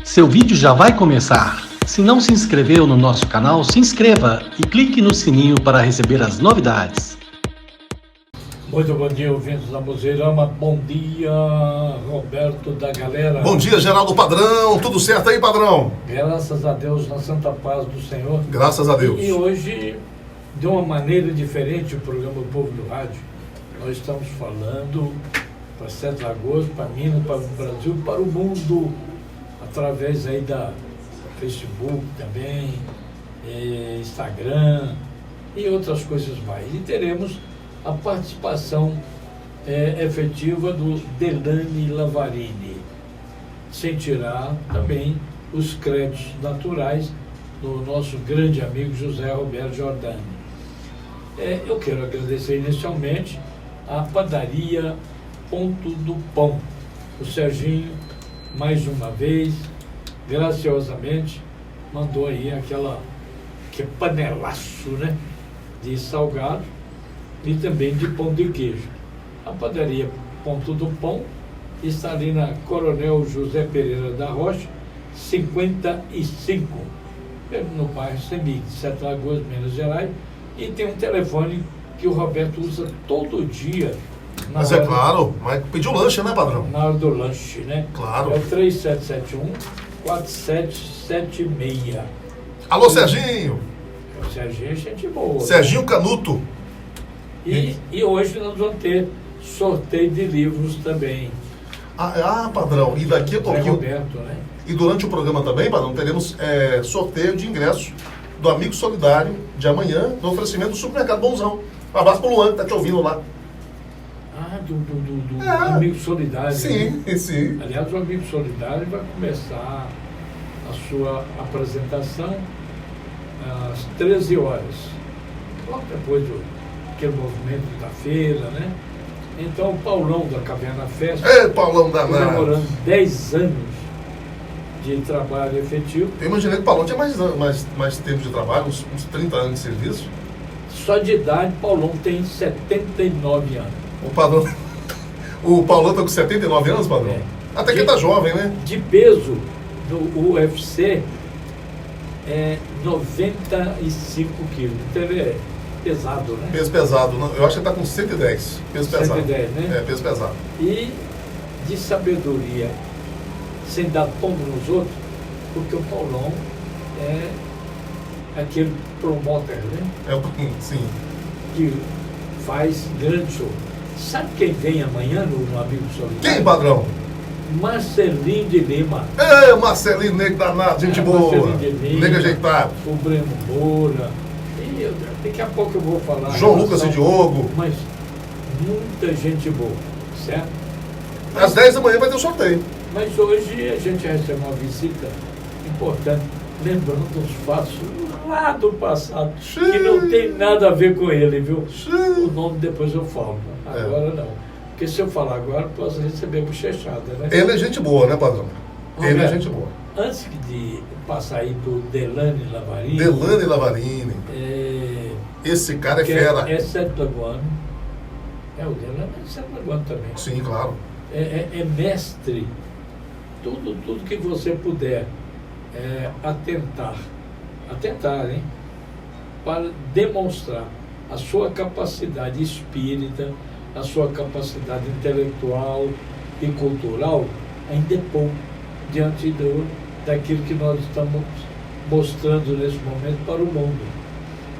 Seu vídeo já vai começar. Se não se inscreveu no nosso canal, se inscreva e clique no sininho para receber as novidades. Muito bom dia, ouvintes da Museirama. Bom dia, Roberto da galera. Bom dia, Geraldo Padrão. Tudo certo aí, Padrão? Graças a Deus, na santa paz do Senhor. Graças a Deus. E hoje, de uma maneira diferente, o programa O Povo do Rádio, nós estamos falando para Sete Lagoas, para Minas, para o Brasil, para o mundo, através aí da Facebook também, Instagram e outras coisas mais. E teremos a participação efetiva do Delane Lavarini, sem tirar também os créditos naturais do nosso grande amigo José Roberto Jordani. Eu quero agradecer inicialmente a padaria Ponto do Pão. O Serginho, mais uma vez, graciosamente, mandou aí que panelaço, né, de salgado e também de pão de queijo. A padaria Ponto do Pão está ali na Coronel José Pereira da Rocha, 55, no bairro Semig, Sete Lagoas, Minas Gerais, e tem um telefone que o Roberto usa todo dia. Mas é claro, mas pediu lanche, né, Padrão? Na hora do lanche, né? Claro. É o 3771-4776. Alô, Serginho! O Serginho é gente boa. Serginho Canuto. E hoje nós vamos ter sorteio de livros também. Padrão, e daqui a pouquinho... Roberto, né? E durante o programa também, Padrão, teremos sorteio de ingressos do Amigo Solidário de amanhã, no oferecimento do Supermercado Bonzão. Um abraço pro Luan, que tá te ouvindo lá. Do Amigo Solidário. Sim, né? sim. Aliás, o Amigo Solidário vai começar a sua apresentação às 13 horas. Logo depois daquele movimento da feira, né? Então, o Paulão da Caverna Festa, Paulão danado, comemorando 10 anos de trabalho efetivo. Eu imaginei que o Paulão tinha mais tempo de trabalho, uns 30 anos de serviço. Só de idade, Paulão tem 79 anos. O Paulão tá com 79 anos, Padrão? Até que tá jovem, né? De peso, no UFC, é 95 quilos. Então ele é pesado, né? Peso pesado. Eu acho que ele tá com 110. Peso pesado. 110, né? Peso pesado. E de sabedoria, sem dar tombo nos outros, porque o Paulão é aquele promoter, né? Sim. Que faz grande show. Sabe quem vem amanhã no Amigo Solidário? Quem, Padrão? Marcelinho de Lima. Marcelinho, nego danado, gente boa. Nego ajeitado. O Breno Moura. E daqui a pouco eu vou falar. João Lucas e Diogo. Mas muita gente boa, certo? Às 10 da manhã vai ter o sorteio. Mas hoje a gente recebe uma visita importante, lembrando os fatos lá do passado, que não tem nada a ver com ele, viu? O nome depois eu falo. Agora não. Porque se eu falar agora, posso receber bochechada, né? Ele é gente boa, né, Padrão? Ele é gente boa. Antes de passar aí pro Delane Lavarini. Delane Lavarini. Esse cara é fera. É Sete Lagoano. O Delane é Sete Lagoano também. Sim, claro. É mestre. Tudo que você puder atentar, hein? Para demonstrar a sua capacidade espírita, a sua capacidade intelectual e cultural, ainda é pouco diante daquilo que nós estamos mostrando nesse momento para o mundo.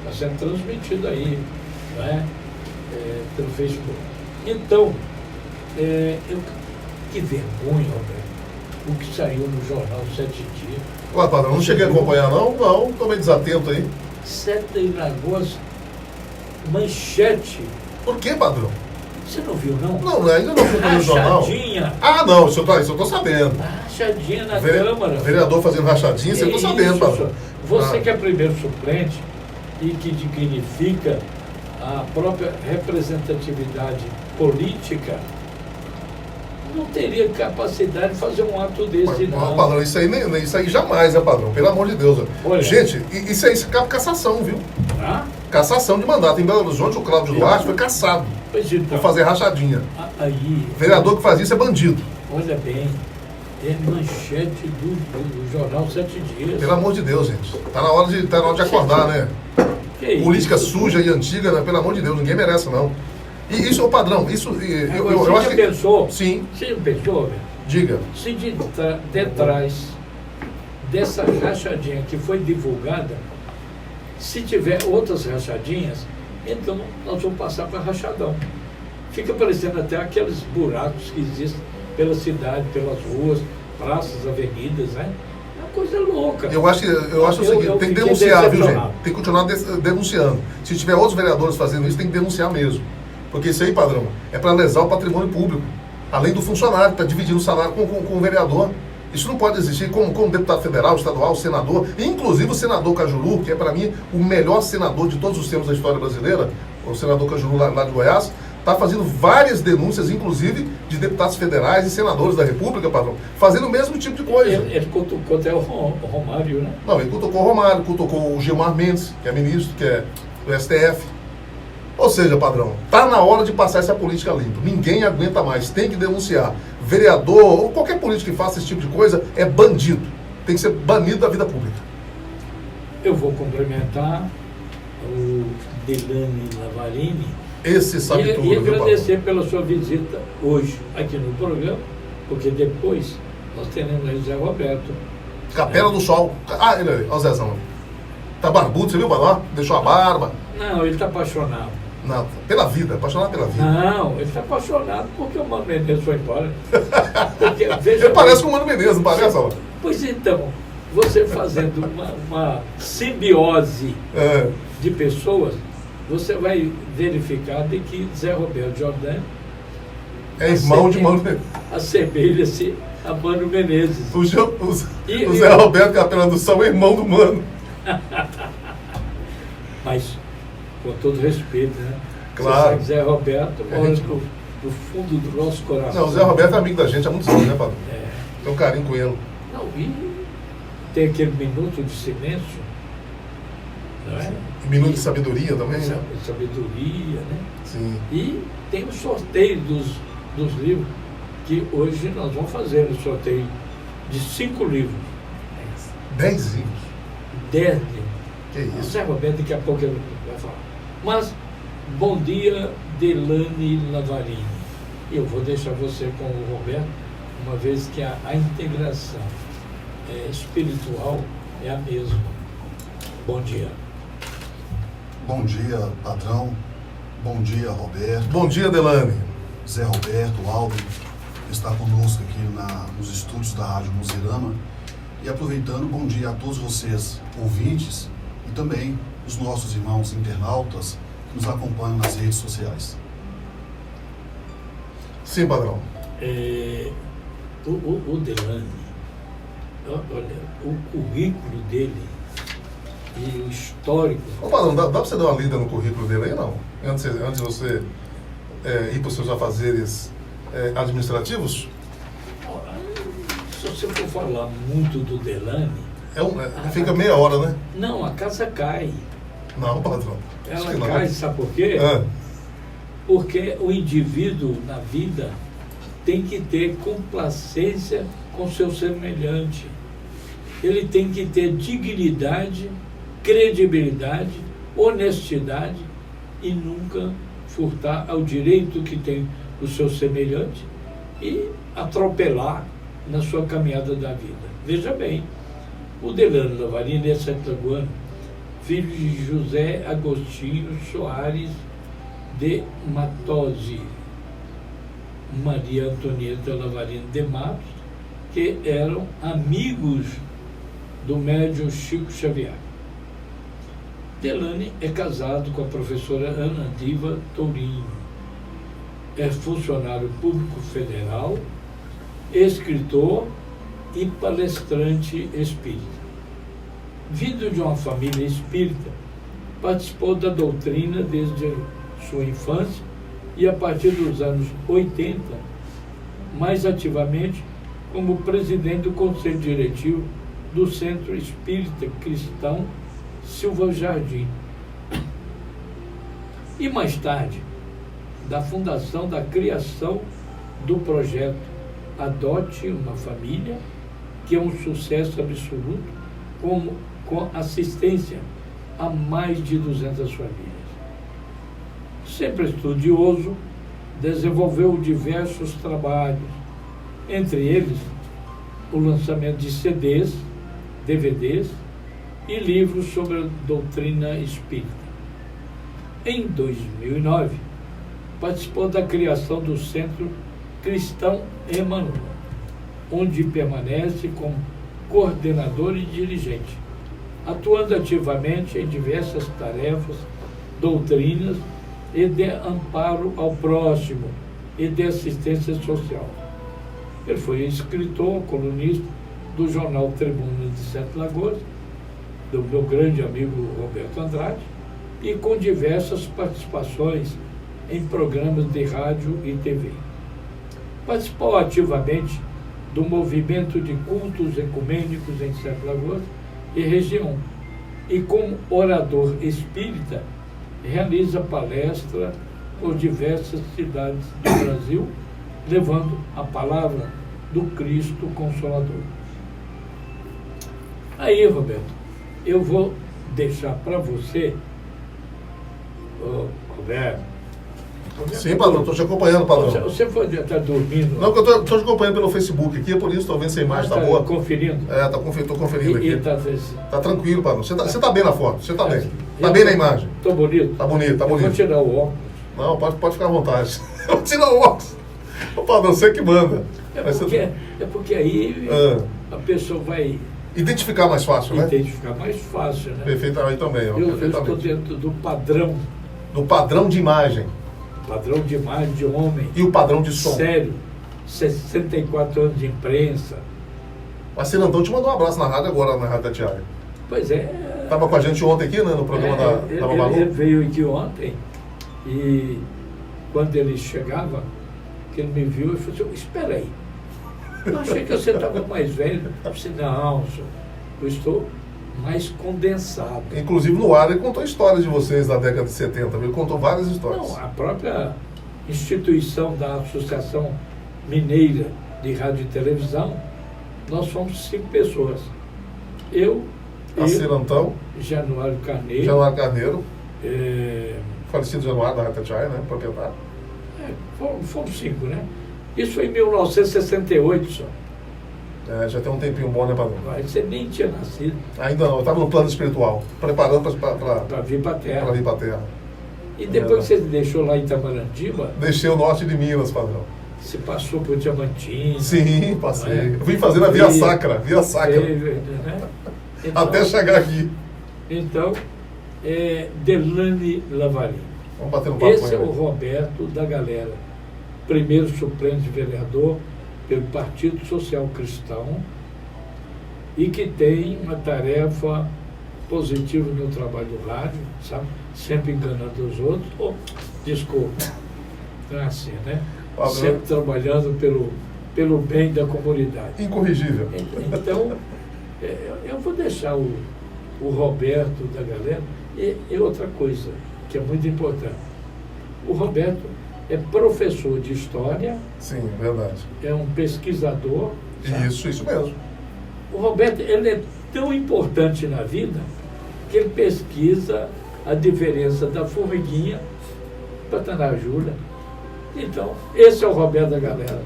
Está sendo transmitido aí, não é? Pelo Facebook. Então, que vergonha, Roberto, o que saiu no jornal 7 Dias. Ué, Padrão, não cheguei a acompanhar não? Não, tô meio desatento aí. Sete Lagoas, manchete. Por que, Padrão? Você não viu, não? Não, ainda não acompanhei o jornal. Rachadinha. Não, isso eu tô sabendo. Rachadinha na Câmara. Vereador fazendo rachadinha, você tá sabendo, Padrão. Você que é primeiro suplente e que dignifica a própria representatividade política, não teria capacidade de fazer um ato desse, não. Padrão, isso aí jamais, né, Padrão? Pelo amor de Deus. Olha, gente, isso aí cabe cassação, viu? Cassação de mandato. Em Belo Horizonte, o Cláudio Duarte foi cassado por fazer rachadinha. Aí, Vereador que faz isso é bandido. Olha bem, É manchete do jornal 7 Dias. Pelo amor de Deus, gente. Tá na hora de acordar, né? Que Política isso? suja e antiga, né? Pelo amor de Deus, ninguém merece, não. E isso é o padrão. Isso, Agora, eu você acho já que... pensou? Sim, Você já pensou, velho? diga. Se detrás dessa rachadinha que foi divulgada, se tiver outras rachadinhas, então nós vamos passar para rachadão. Fica parecendo até aqueles buracos que existem pela cidade, pelas ruas, praças, avenidas, né? É uma coisa louca. Eu acho o seguinte, tem que fiquei denunciar, viu, gente? decepcionado. Tem que continuar denunciando. Se tiver outros vereadores fazendo isso, tem que denunciar mesmo. Porque isso aí, padrão, é para lesar o patrimônio público. Além do funcionário, que está dividindo o salário com o vereador. Isso não pode existir como deputado federal, estadual, senador, inclusive o senador Cajuru, que é para mim o melhor senador de todos os tempos da história brasileira, o senador Cajuru lá de Goiás, está fazendo várias denúncias, inclusive de deputados federais e senadores da República, padrão, fazendo o mesmo tipo de coisa. Ele cutucou até o Romário, né? Não, ele cutucou o Romário, cutucou o Gilmar Mendes, que é ministro, que é do STF. Ou seja, padrão, tá na hora de passar essa política limpa. Ninguém aguenta mais, tem que denunciar. Vereador ou qualquer político que faça esse tipo de coisa é bandido. Tem que ser banido da vida pública. Eu vou complementar o Delane Lavarini Esse sabe tudo, e viu, padrão? agradecer pela sua visita hoje aqui no programa, porque depois nós teremos aí o Zé Roberto. Capela do Sol. Ah, ele ali, olha o Zezão. Tá barbudo, você viu, padrão? Deixou a barba. Não, ele está apaixonado. Não, pela vida, apaixonado pela vida. Não, ele está apaixonado porque o Mano Menezes foi embora. Porque, veja Ele parece bem, com o Mano Menezes, não parece, ó? Pois então, você fazendo uma simbiose É. de pessoas, você vai verificar de que Zé Roberto Jordão É irmão de Mano Menezes. assemelha-se a Mano Menezes. O E- Zé Roberto Capela do Sol é irmão do Mano. Mas, com todo respeito, né? Claro. Você sabe que Zé Roberto É mora gente do fundo do nosso coração. Não, o Zé Roberto é amigo da gente há muitos anos, né, padrão? É. Tem um carinho com ele. Não, e tem aquele minuto de silêncio, não é? E minuto de sabedoria também, né? Sabedoria, né? Sim. E tem o sorteio dos livros, que hoje nós vamos fazer o sorteio de 5 livros. 10 livros. 10 livros. Que O isso? Zé Roberto daqui a pouco ele vai falar. Mas, bom dia, Delane Lavarini. Eu vou deixar você com o Roberto, uma vez que a integração espiritual é a mesma. Bom dia. Bom dia, patrão. Bom dia, Roberto. Bom dia, Delane. Zé Roberto, Aldo, que está conosco aqui nos estúdios da Rádio Muzirama. E aproveitando, bom dia a todos vocês, ouvintes, e também os nossos irmãos internautas que nos acompanham nas redes sociais. Sim, padrão. O Delane, olha, o currículo dele e o histórico. Ô, padrão, dá pra você dar uma lida no currículo dele aí, não? Antes de você ir para os seus afazeres administrativos? Se você for falar muito do Delane, Fica meia hora, né? não, a casa cai. Não, padrão. Acho Ela que não. cai, sabe por quê? Ah, Porque o indivíduo na vida tem que ter complacência com seu semelhante. Ele tem que ter dignidade, credibilidade, honestidade e nunca furtar ao direito que tem o seu semelhante e atropelar na sua caminhada da vida. Veja bem, o Delane Lavarini é santaguano, filho de José Agostinho Soares de Matosi, Maria Antonieta Lavarini de Matos, que eram amigos do médium Chico Xavier. Delane é casado com a professora Ana Diva Tourinho. É funcionário público federal, escritor e palestrante espírita. Vindo de uma família espírita, participou da doutrina desde sua infância e, a partir dos anos 80, mais ativamente como presidente do Conselho Diretivo do Centro Espírita Cristão Silva Jardim. E mais tarde, da fundação da criação do projeto Adote uma Família, que é um sucesso absoluto, com assistência a mais de 200 famílias. Sempre estudioso, desenvolveu diversos trabalhos, entre eles o lançamento de CDs, DVDs e livros sobre a doutrina espírita. Em 2009, participou da criação do Centro Cristão Emmanuel, onde permanece como coordenador e dirigente, atuando ativamente em diversas tarefas, doutrinas e de amparo ao próximo e de assistência social. Ele foi escritor, colunista do jornal Tribuna de Sete Lagoas, do meu grande amigo Roberto Andrade, e com diversas participações em programas de rádio e TV. Participou ativamente do movimento de cultos ecumênicos em Sete Lagoas e região, e como orador espírita, realiza palestra por diversas cidades do Brasil, levando a palavra do Cristo Consolador. Aí, Roberto, eu vou deixar para você, Roberto. Sim, padrão, estou te acompanhando, padrão. Você está dormindo? Não, porque eu estou te acompanhando pelo Facebook aqui, é por isso estou vendo se a imagem está boa. Conferindo? Estou conferindo aqui. Tá Tranquilo, padrão. Você tá bem na foto, você está bem. Está bem na imagem. Estou bonito? Está bonito, está bonito. Vou tirar o óculos. Não, pode ficar à vontade. Eu vou tirar o óculos. Ô, padrão, você que manda. É porque aí a pessoa vai identificar mais fácil, né? Identificar mais fácil, né? Perfeitamente também. Ó, eu estou dentro do padrão. Do padrão de imagem. Padrão de imagem de homem. E o padrão de som. Sério. 64 anos de imprensa. Mas Cirandão te mandou um abraço na rádio agora, na Rádio Tatiaia. Pois é. Estava com a gente ontem aqui, né, no programa da Mamalu. Ele veio aqui ontem e quando ele chegava, que ele me viu, ele falou assim, espera aí. Eu achei que você estava mais velho. Eu disse, não, senhor, eu estou mais condensado. Inclusive no ar ele contou histórias de vocês da década de 70, ele contou várias histórias. Não, a própria instituição da Associação Mineira de Rádio e Televisão, nós fomos 5 pessoas. Eu, Cirantão, Januário Carneiro, falecido Januário da Rádio Tatiaia, né, proprietário. Fomos 5, né? Isso foi em 1968 só. Já tem um tempinho bom, né, padrão? Você nem tinha nascido. Ainda não, eu estava no plano espiritual, preparando para vir para a Terra. Para vir para a Terra. E depois que você deixou lá em Itamandiba... Deixei o norte de Minas, padrão. Você passou por Diamantina. Sim, passei. Eu vim fazendo a Via Sacra. Né? Então, até chegar aqui. Então, Delane Lavarini. Vamos bater um papo. Esse é o Roberto da galera. Primeiro suplente vereador pelo Partido Social Cristão e que tem uma tarefa positiva no trabalho do rádio, sabe? Sempre enganando os outros. Desculpa. Não é assim, né? Sempre trabalhando pelo bem da comunidade. Incorrigível. Então, eu vou deixar o Roberto da galera. E outra coisa que é muito importante. O Roberto é professor de história. Sim, verdade. É um pesquisador. Sabe? Isso mesmo. O Roberto, ele é tão importante na vida que ele pesquisa a diferença da formiguinha para a tanajura. Então, esse é o Roberto da galera.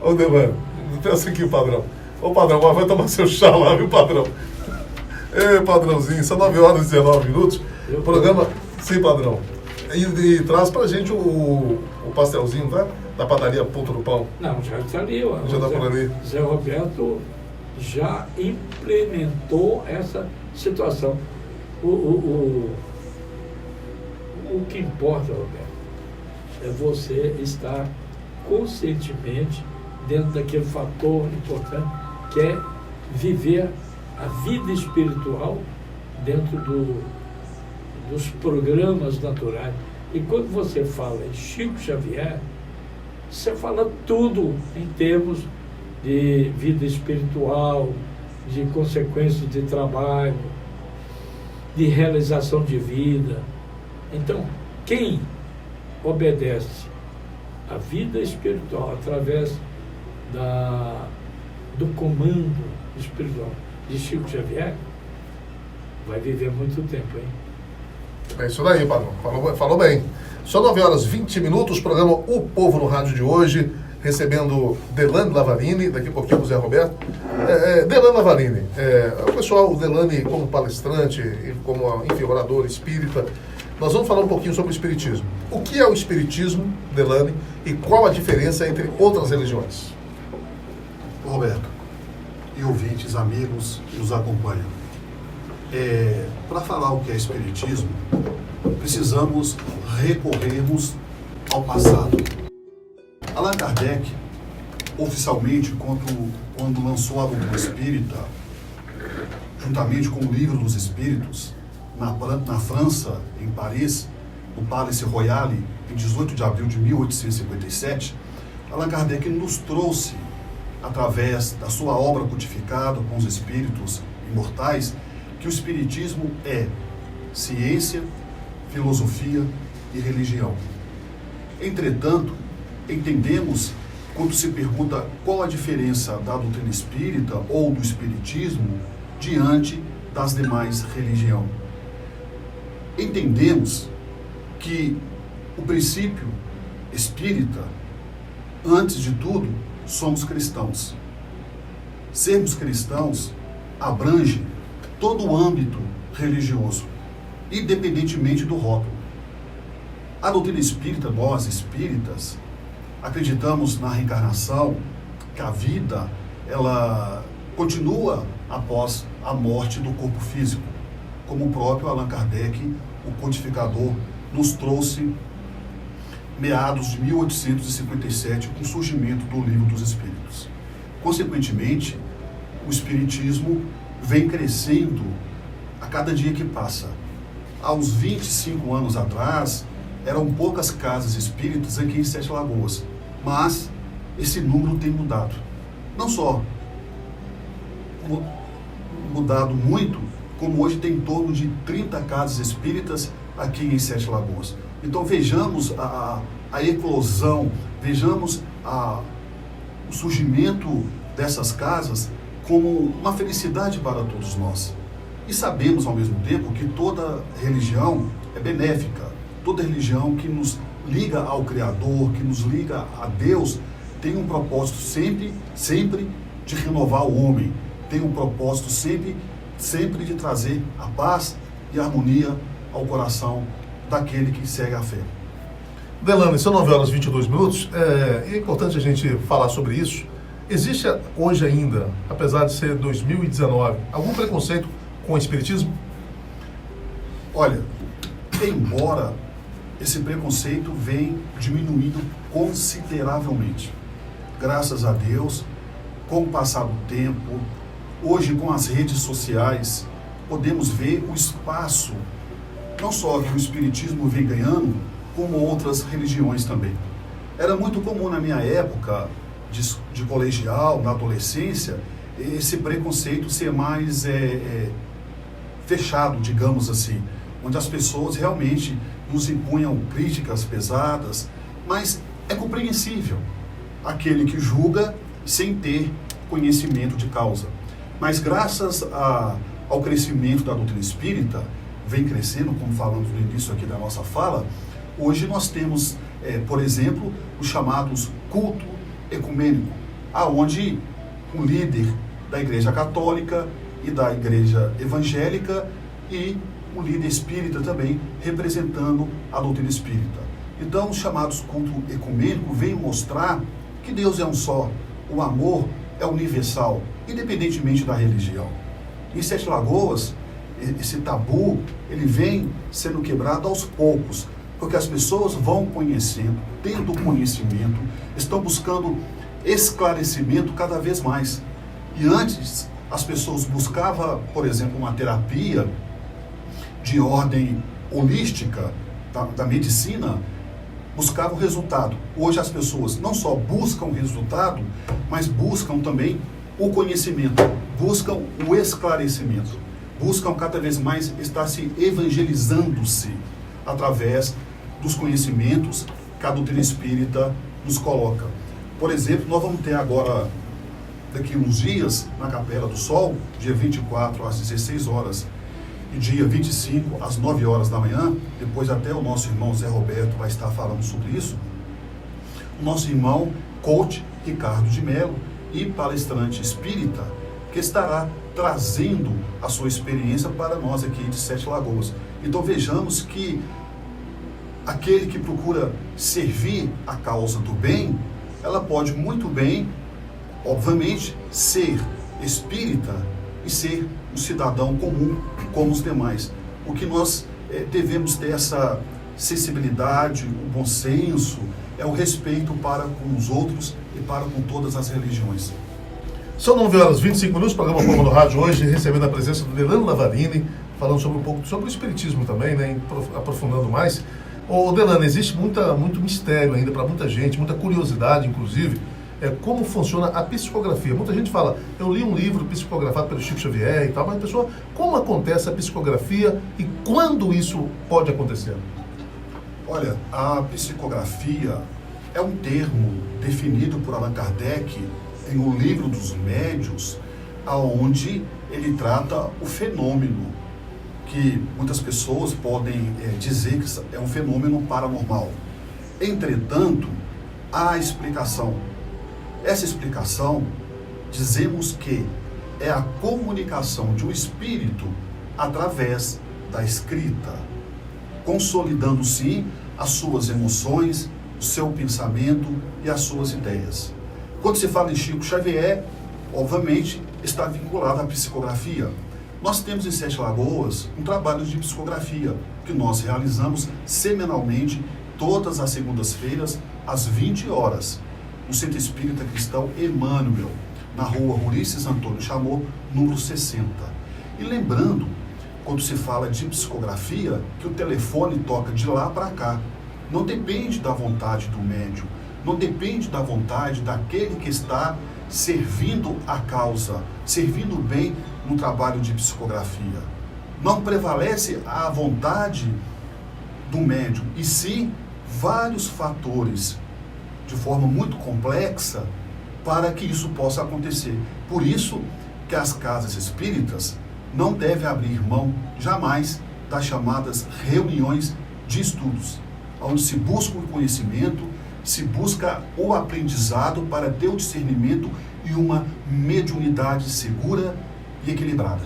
Ô, Delano, pensa aqui, padrão. Ô, padrão, vai tomar seu chá lá, viu, padrão? Ei, padrãozinho, são 9h19. O programa... Sim, padrão. E traz pra gente o pastelzinho, tá? Da padaria Ponto do Pão. Não, já está ali. Ó. Já está por ali. Zé Roberto já implementou essa situação. O que importa, Roberto, é você estar conscientemente dentro daquele fator importante que é viver a vida espiritual dentro dos programas naturais. E quando você fala em Chico Xavier, você fala tudo em termos de vida espiritual, de consequências de trabalho, de realização de vida. Então, quem obedece à vida espiritual através do comando espiritual de Chico Xavier, vai viver muito tempo, hein? É isso daí, Padrão. Falou bem. São 9h20, programa O Povo no Rádio de hoje, recebendo Delane Lavarini, daqui a pouquinho o Zé Roberto. Delane Lavarini, o pessoal, o Delane como palestrante, como orador espírita, nós vamos falar um pouquinho sobre o espiritismo. O que é o espiritismo, Delane, e qual a diferença entre outras religiões? Roberto, e ouvintes, amigos que nos acompanham, para falar o que é espiritismo, precisamos recorrermos ao passado. Allan Kardec, oficialmente, quando lançou a doutrina espírita, juntamente com o Livro dos Espíritos, na França, em Paris, no Palais Royal, em 18 de abril de 1857, Allan Kardec nos trouxe, através da sua obra codificada com os espíritos imortais, que o espiritismo é ciência, filosofia e religião. Entretanto, entendemos, quando se pergunta qual a diferença da doutrina espírita ou do espiritismo diante das demais religiões. Entendemos que o princípio espírita, antes de tudo, somos cristãos. Sermos cristãos abrange todo o âmbito religioso, independentemente do rótulo. A doutrina espírita, nós espíritas, acreditamos na reencarnação, que a vida, ela continua após a morte do corpo físico, como o próprio Allan Kardec, o codificador, nos trouxe meados de 1857, com o surgimento do Livro dos Espíritos. Consequentemente, o espiritismo vem crescendo a cada dia que passa. Há uns 25 anos atrás, eram poucas casas espíritas aqui em Sete Lagoas, mas esse número tem mudado. Não só mudado muito, como hoje tem em torno de 30 casas espíritas aqui em Sete Lagoas. Então vejamos a eclosão, vejamos o surgimento dessas casas como uma felicidade para todos nós. E sabemos ao mesmo tempo que toda religião é benéfica, toda religião que nos liga ao Criador, que nos liga a Deus, tem um propósito sempre de renovar o homem, tem um propósito sempre de trazer a paz e a harmonia ao coração daquele que segue a fé. Delane, são 9h22, é importante a gente falar sobre isso. Existe hoje ainda, apesar de ser 2019, algum preconceito com o espiritismo? Olha, embora esse preconceito venha diminuindo consideravelmente, graças a Deus, com o passar do tempo, hoje com as redes sociais, podemos ver o espaço, não só que o espiritismo vem ganhando, como outras religiões também. Era muito comum na minha época de colegial, na adolescência, esse preconceito ser mais fechado, digamos assim, onde as pessoas realmente nos impunham críticas pesadas, mas é compreensível aquele que julga sem ter conhecimento de causa. Mas graças ao crescimento da doutrina espírita, vem crescendo, como falamos no início aqui da nossa fala, hoje nós temos, por exemplo, os chamados culto ecumênico, aonde um líder da Igreja Católica e da Igreja Evangélica e um líder espírita também representando a doutrina espírita. Então, os chamados culto ecumênico vêm mostrar que Deus é um só, o amor é universal, independentemente da religião. Em Sete Lagoas, esse tabu, ele vem sendo quebrado aos poucos, porque as pessoas vão conhecendo, tendo conhecimento, estão buscando esclarecimento cada vez mais. E antes, as pessoas buscavam, por exemplo, uma terapia de ordem holística, da medicina, buscavam resultado. Hoje as pessoas não só buscam o resultado, mas buscam também o conhecimento, buscam o esclarecimento, buscam cada vez mais estar se evangelizando-se através dos conhecimentos que a doutrina espírita nos coloca. Por exemplo, nós vamos ter agora, daqui uns dias, na Capela do Sol, dia 24 às 16 horas e dia 25 às 9 horas da manhã, depois até o nosso irmão Zé Roberto vai estar falando sobre isso, o nosso irmão coach Ricardo de Mello e palestrante espírita, que estará trazendo a sua experiência para nós aqui de Sete Lagoas. Então vejamos que aquele que procura servir a causa do bem, ela pode muito bem, obviamente, ser espírita e ser um cidadão comum como os demais. O que nós devemos ter essa sensibilidade, o bom senso, é o respeito para com os outros e para com todas as religiões. São 9 horas e 25 minutos, programa Povo no Rádio hoje, recebendo a presença do Delano Lavarini, falando sobre um pouco sobre o espiritismo também, né, aprofundando mais. Ô Delano, existe muito mistério ainda para muita gente, muita curiosidade, inclusive, como funciona a psicografia. Muita gente fala, eu li um livro psicografado pelo Chico Xavier e tal, mas pessoal, como acontece a psicografia e quando isso pode acontecer? Olha, a psicografia é um termo definido por Allan Kardec em O Livro dos Médiuns, aonde ele trata o fenômeno que muitas pessoas podem dizer que é um fenômeno paranormal. Entretanto, há explicação. Essa explicação, dizemos que é a comunicação de um espírito através da escrita, consolidando sim as suas emoções, o seu pensamento e as suas ideias. Quando se fala em Chico Xavier, obviamente está vinculado à psicografia. Nós temos em Sete Lagoas um trabalho de psicografia que nós realizamos semanalmente, todas as segundas-feiras, às 20 horas, no Centro Espírita Cristão Emmanuel, na rua Ulisses Antônio Chamou, número 60. E lembrando, quando se fala de psicografia, que o telefone toca de lá para cá. Não depende da vontade do médium, não depende da vontade daquele que está servindo a causa, servindo bem no trabalho de psicografia. Não prevalece a vontade do médium, e sim vários fatores, de forma muito complexa, para que isso possa acontecer. Por isso que as casas espíritas não devem abrir mão jamais das chamadas reuniões de estudos, onde se busca o conhecimento, se busca o aprendizado para ter o discernimento e uma mediunidade segura e equilibrada.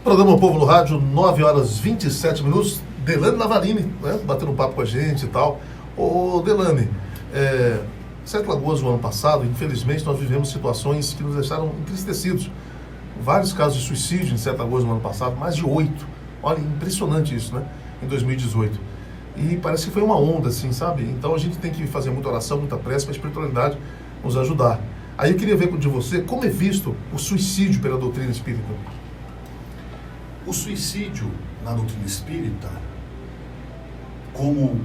Programa Povo no Rádio, 9 horas e 27 minutos. Delane Lavarini, né, batendo um papo com a gente e tal. Ô Delane, Sete Lagoas no ano passado, infelizmente, nós vivemos situações que nos deixaram entristecidos. Vários casos de suicídio em Sete Lagoas no ano passado, mais de 8. Olha, impressionante isso, né? Em 2018. E parece que foi uma onda, assim, sabe? Então a gente tem que fazer muita oração, muita prece para a espiritualidade nos ajudar. Aí eu queria ver de você como é visto o suicídio pela doutrina espírita. O suicídio na doutrina espírita, como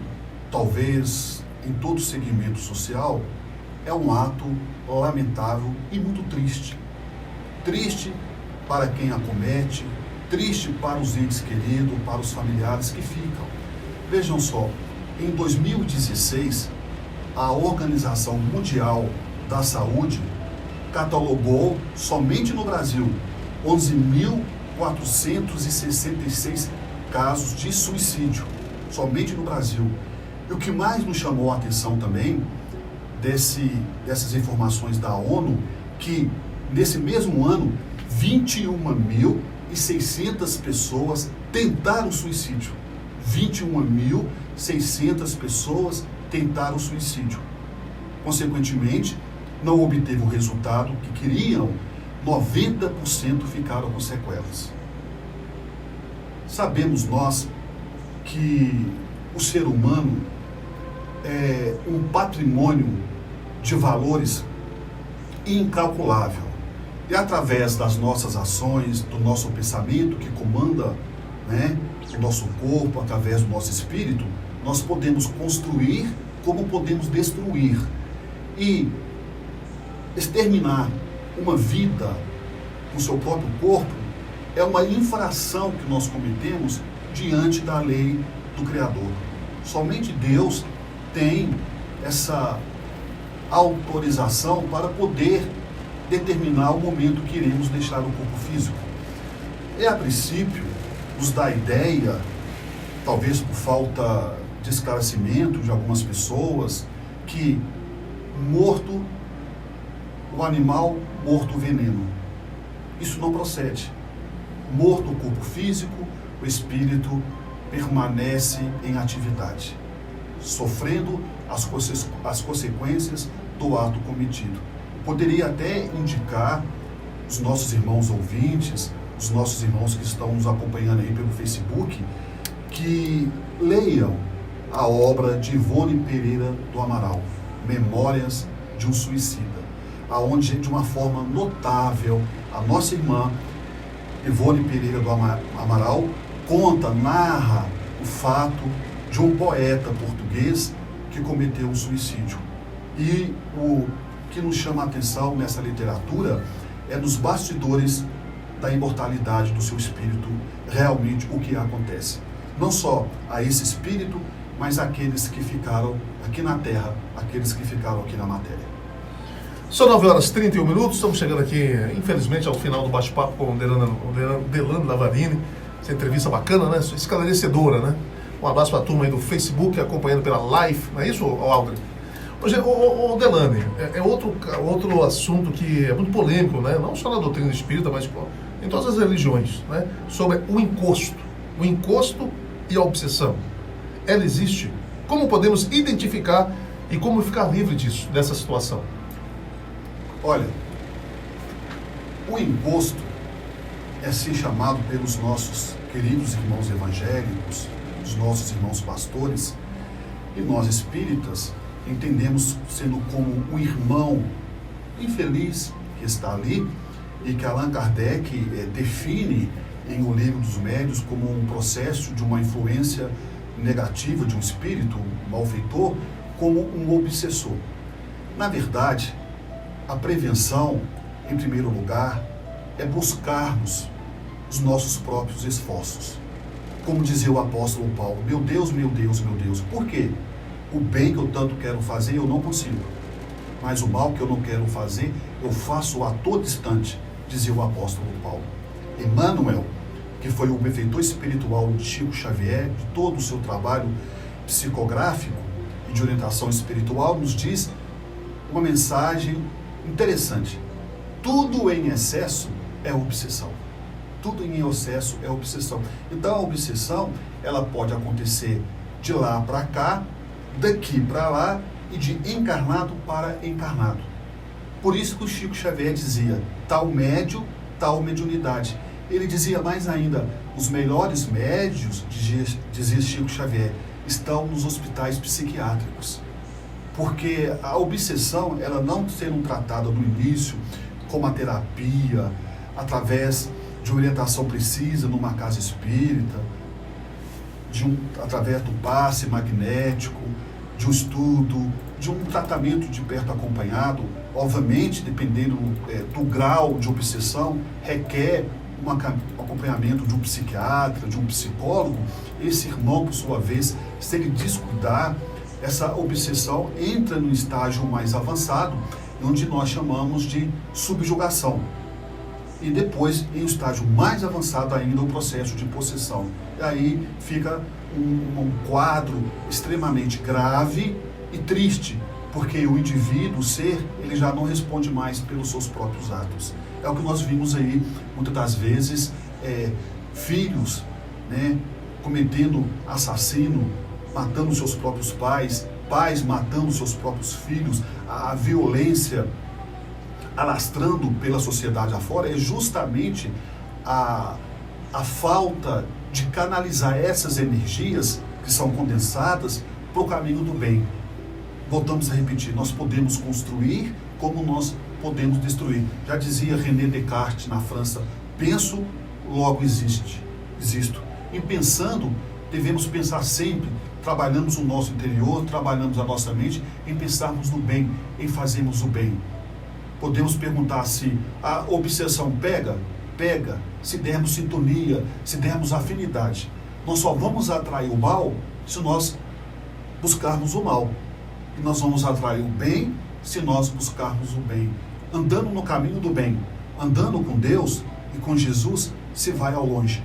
talvez em todo segmento social, é um ato lamentável e muito triste. Triste para quem acomete, triste para os entes queridos, para os familiares que ficam. Vejam só, em 2016, a Organização Mundial da Saúde catalogou, somente no Brasil, 11.466 casos de suicídio, somente no Brasil. E o que mais nos chamou a atenção também, dessas informações da ONU, que nesse mesmo ano, 21.600 pessoas tentaram suicídio. 21.600 pessoas tentaram suicídio. Consequentemente, não obteve o resultado que queriam, 90% ficaram com sequelas. Sabemos nós que o ser humano é um patrimônio de valores incalculável. E através das nossas ações, do nosso pensamento que comanda, né, o nosso corpo, através do nosso espírito, nós podemos construir como podemos destruir. E exterminar uma vida com seu próprio corpo é uma infração que nós cometemos diante da lei do Criador. Somente Deus tem essa autorização para poder determinar o momento que iremos deixar o corpo físico. A princípio, nos dá a ideia, talvez por falta de esclarecimento de algumas pessoas, que morto o animal, morto o veneno. Isso não procede. Morto o corpo físico, o espírito permanece em atividade, sofrendo as consequências do ato cometido. Poderia até indicar os nossos irmãos ouvintes, os nossos irmãos que estão nos acompanhando aí pelo Facebook, que leiam a obra de Ivone Pereira do Amaral, Memórias de um Suicida, aonde de uma forma notável a nossa irmã Ivone Pereira do Amaral conta, narra o fato de um poeta português que cometeu um suicídio. E o que nos chama a atenção nessa literatura é nos bastidores da imortalidade do seu espírito, realmente o que acontece. Não só a esse espírito, mas aqueles que ficaram aqui na Terra, aqueles que ficaram aqui na matéria. São 9h31, estamos chegando aqui, infelizmente, ao final do bate-papo com o Delano Lavarini. Essa entrevista bacana, né? Esclarecedora, né? Um abraço para a turma aí do Facebook, acompanhando pela live, não é isso, Aldrin? Hoje, o Delane, é outro assunto que é muito polêmico, né? Não só na doutrina espírita, mas em todas as religiões, né? Sobre o encosto e a obsessão. Ela existe? Como podemos identificar e como ficar livre disso, dessa situação? Olha, o encosto é assim chamado pelos nossos queridos irmãos evangélicos, os nossos irmãos pastores, e nós espíritas entendemos sendo como um irmão infeliz que está ali e que Allan Kardec define em O Livro dos Médiuns como um processo de uma influência negativa de um espírito malfeitor, como um obsessor. Na verdade, a prevenção, em primeiro lugar, é buscarmos os nossos próprios esforços. Como dizia o apóstolo Paulo, meu Deus, meu Deus, meu Deus, por quê? O bem que eu tanto quero fazer, eu não consigo. Mas o mal que eu não quero fazer, eu faço a todo instante, dizia o apóstolo Paulo. Emmanuel, que foi o benfeitor espiritual de Chico Xavier, de todo o seu trabalho psicográfico e de orientação espiritual, nos diz uma mensagem interessante. Tudo em excesso é obsessão. Tudo em excesso é obsessão. Então a obsessão, ela pode acontecer de lá para cá, daqui para lá e de encarnado para encarnado. Por isso que o Chico Xavier dizia, tal médio, tal mediunidade. Ele dizia mais ainda, os melhores médios, dizia Chico Xavier, estão nos hospitais psiquiátricos. Porque a obsessão, ela não sendo tratada no início, como a terapia, através de orientação precisa numa casa espírita, através do passe magnético, de um estudo, de um tratamento de perto acompanhado, obviamente, dependendo do grau de obsessão, requer um acompanhamento de um psiquiatra, de um psicólogo. Esse irmão, por sua vez, se ele descuidar, essa obsessão entra no estágio mais avançado, onde nós chamamos de subjugação. E depois, em um estágio mais avançado ainda, o processo de possessão. E aí fica um quadro extremamente grave e triste, porque o indivíduo, o ser, ele já não responde mais pelos seus próprios atos. É o que nós vimos aí, muitas das vezes, filhos, né, cometendo assassino, matando seus próprios pais, pais matando seus próprios filhos, a violência alastrando pela sociedade afora, é justamente a falta de canalizar essas energias que são condensadas para o caminho do bem. Voltamos a repetir, nós podemos construir como nós podemos destruir. Já dizia René Descartes na França, penso, logo existo. E pensando, devemos pensar sempre, trabalhamos o nosso interior, trabalhamos a nossa mente, em pensarmos no bem, em fazermos o bem. Podemos perguntar se a obsessão pega, se dermos sintonia, se dermos afinidade. Nós só vamos atrair o mal se nós buscarmos o mal. E nós vamos atrair o bem se nós buscarmos o bem. Andando no caminho do bem, andando com Deus e com Jesus, se vai ao longe.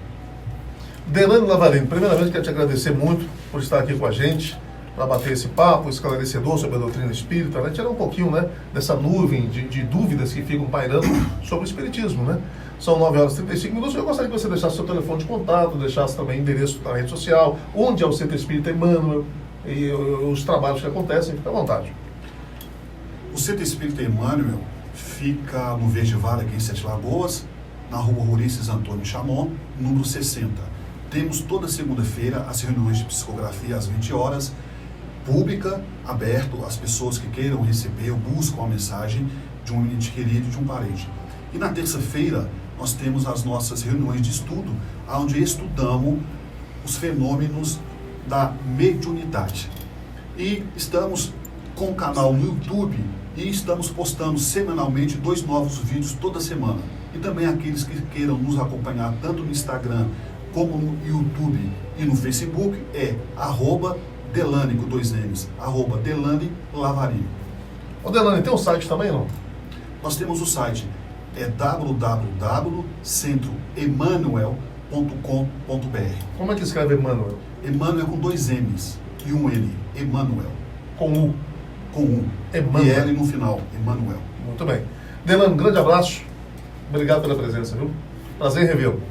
Delane Lavarini, primeiramente quero te agradecer muito por estar aqui com a gente, para bater esse papo esclarecedor sobre a doutrina espírita, né? Tirar um pouquinho, né, dessa nuvem de dúvidas que ficam pairando sobre o espiritismo, né? São 9h35. Eu gostaria que você deixasse seu telefone de contato, deixasse também endereço na rede social, onde é o Centro Espírita Emmanuel e os trabalhos que acontecem. Fique à vontade. O Centro Espírita Emmanuel fica no Verde Vale, aqui em Sete Lagoas, na rua Ulisses Antônio Chamon, número 60. Temos toda segunda-feira as reuniões de psicografia às 20 horas, pública, aberto às pessoas que queiram receber ou buscam a mensagem de um ente querido, de um parente. E na terça-feira nós temos as nossas reuniões de estudo, onde estudamos os fenômenos da mediunidade. E estamos com o canal no YouTube e estamos postando semanalmente 2 novos vídeos toda semana. E também aqueles que queiram nos acompanhar tanto no Instagram como no YouTube e no Facebook é @Delane com 2 N's, @Delane Lavarini. Ô Delane, tem um site também, não? Nós temos o site, é www.centroemmanuel.com.br. Como é que escreve Emmanuel? Emmanuel com 2 M's e um N, Emmanuel. Com U. Com U. Emmanuel. E L no final, Emmanuel. Muito bem. Delane, um grande abraço. Obrigado pela presença, viu? Prazer em revê-lo.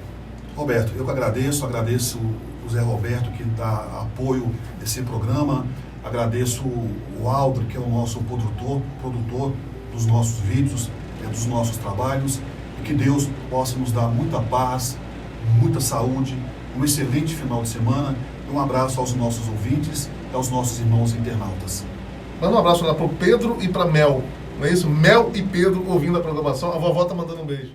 Roberto, eu que agradeço o Zé Roberto que dá apoio a esse programa, agradeço o Aldro, que é o nosso produtor dos nossos vídeos, dos nossos trabalhos, e que Deus possa nos dar muita paz, muita saúde, um excelente final de semana, e um abraço aos nossos ouvintes e aos nossos irmãos internautas. Manda um abraço lá para o Pedro e para Mel, não é isso? Mel e Pedro ouvindo a programação, a vovó está mandando um beijo.